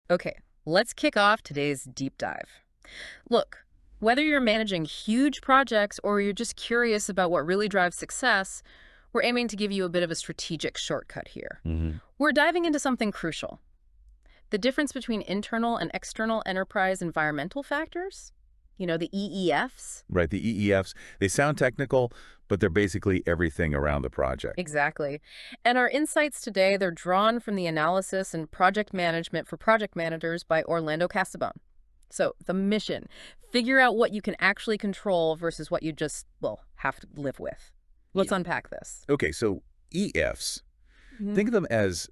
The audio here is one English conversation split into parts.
Okay, let's kick off today's deep dive. Look, whether you're managing huge projects or you're just curious about what really drives success, we're aiming to give you a bit of a strategic shortcut here. Hmm. We're diving into something crucial: the difference between internal and external enterprise environmental factors. The EEFs. Right, the EEFs, they sound technical, but they're basically everything around the project. Exactly. And our insights today, they're drawn from the analysis and project management for project managers by Orlando Casabon. So the mission: figure out what you can actually control versus what you just, well, have to live with. Yeah. Let's unpack this. Okay, so EFs, Mhm. think of them as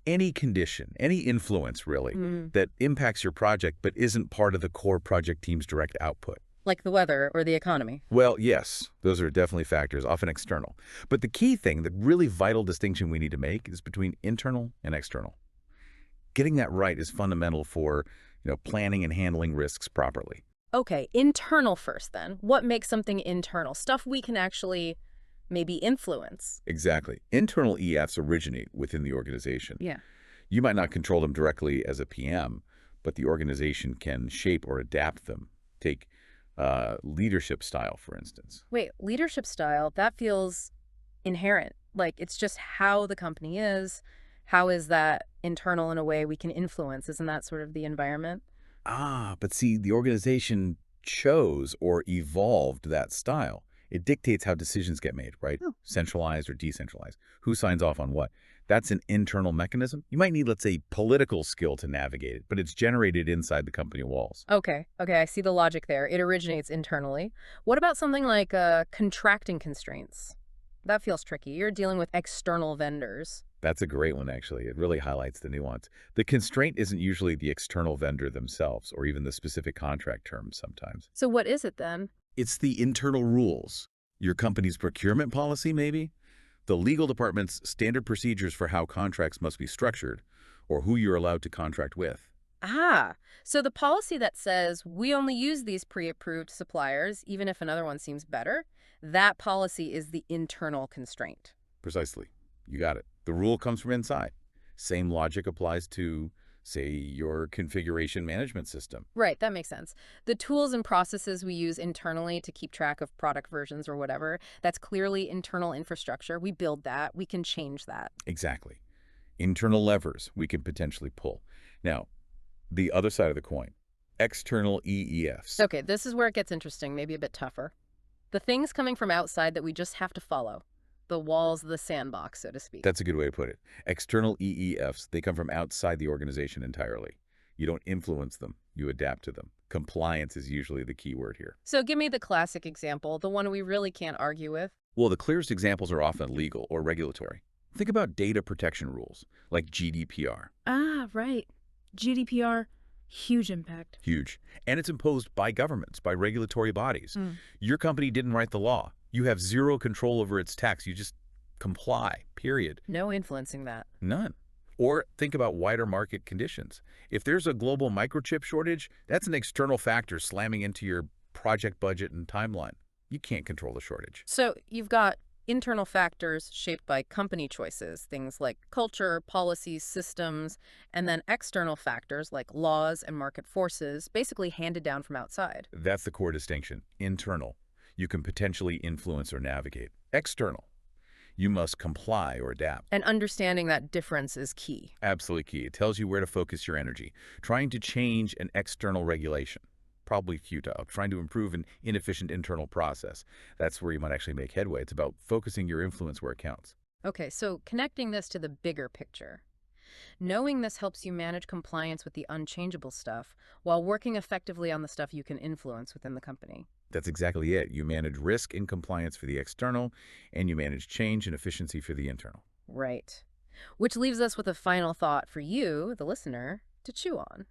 any condition, any influence really, Mm. that impacts your project but isn't part of the core project team's direct output. Like the weather or the economy. Well, yes, those are definitely factors, often external. But the key thing, the really vital distinction we need to make is between internal and external. Getting that right is fundamental for, planning and handling risks properly. Okay, internal first then. What makes something internal? Stuff we can actually maybe influence. Exactly. Internal EFs originate within the organization. Yeah. You might not control them directly as a PM, but the organization can shape or adapt them. Take leadership style, for instance. Wait, leadership style, that feels inherent. Like it's just how the company is. How is that internal in a way we can influence? Isn't that sort of the environment? But see, the organization chose or evolved that style. It dictates how decisions get made, right? Oh. Centralized or decentralized. Who signs off on what? That's an internal mechanism. You might need, let's say, political skill to navigate it, but it's generated inside the company walls. Okay, I see the logic there. It originates internally. What about something like contracting constraints? That feels tricky. You're dealing with external vendors. That's a great one, actually. It really highlights the nuance. The constraint isn't usually the external vendor themselves or even the specific contract terms sometimes. So what is it then? It's the internal rules. Your company's procurement policy, maybe? The legal department's standard procedures for how contracts must be structured or who you're allowed to contract with. Ah, so the policy that says we only use these pre-approved suppliers, even if another one seems better, that policy is the internal constraint. Precisely. You got it. The rule comes from inside. Same logic applies to, say, your configuration management system. Right, that makes sense. The tools and processes we use internally to keep track of product versions or whatever, that's clearly internal infrastructure. We build that. We can change that. Exactly. Internal levers we can potentially pull. Now, the other side of the coin, external EEFs. Okay, this is where it gets interesting, maybe a bit tougher. The things coming from outside that we just have to follow. The walls, the sandbox, so to speak. That's a good way to put it. External EEFs, they come from outside the organization entirely. You don't influence them, you adapt to them. Compliance is usually the key word here. So give me the classic example, the one we really can't argue with. Well, the clearest examples are often legal or regulatory. Think about data protection rules, like GDPR. Ah, right. GDPR, huge impact. Huge. And it's imposed by governments, by regulatory bodies. Mm. Your company didn't write the law. You have zero control over its text. You just comply, period. No influencing that. None. Or think about wider market conditions. If there's a global microchip shortage, that's an external factor slamming into your project budget and timeline. You can't control the shortage. So you've got internal factors shaped by company choices, things like culture, policies, systems, and then external factors like laws and market forces, basically handed down from outside. That's the core distinction. Internal. You can potentially influence or navigate. External. You must comply or adapt. And understanding that difference is key. Absolutely key. It tells you where to focus your energy. Trying to change an external regulation. Probably futile. Trying to improve an inefficient internal process. That's where you might actually make headway. It's about focusing your influence where it counts. Okay, so connecting this to the bigger picture. Knowing this helps you manage compliance with the unchangeable stuff while working effectively on the stuff you can influence within the company. That's exactly it. You manage risk and compliance for the external, and you manage change and efficiency for the internal. Right. Which leaves us with a final thought for you, the listener, to chew on.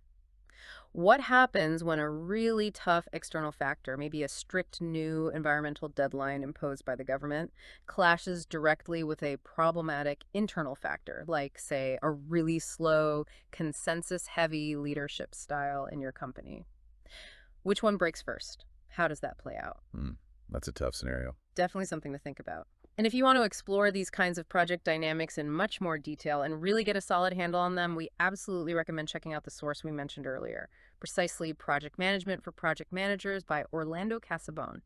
What happens when a really tough external factor, maybe a strict new environmental deadline imposed by the government, clashes directly with a problematic internal factor, like, say, a really slow, consensus-heavy leadership style in your company? Which one breaks first? How does that play out? Hmm. That's a tough scenario. Definitely something to think about. And if you want to explore these kinds of project dynamics in much more detail and really get a solid handle on them, we absolutely recommend checking out the source we mentioned earlier, precisely Project Management for Project Managers by Orlando Casabone.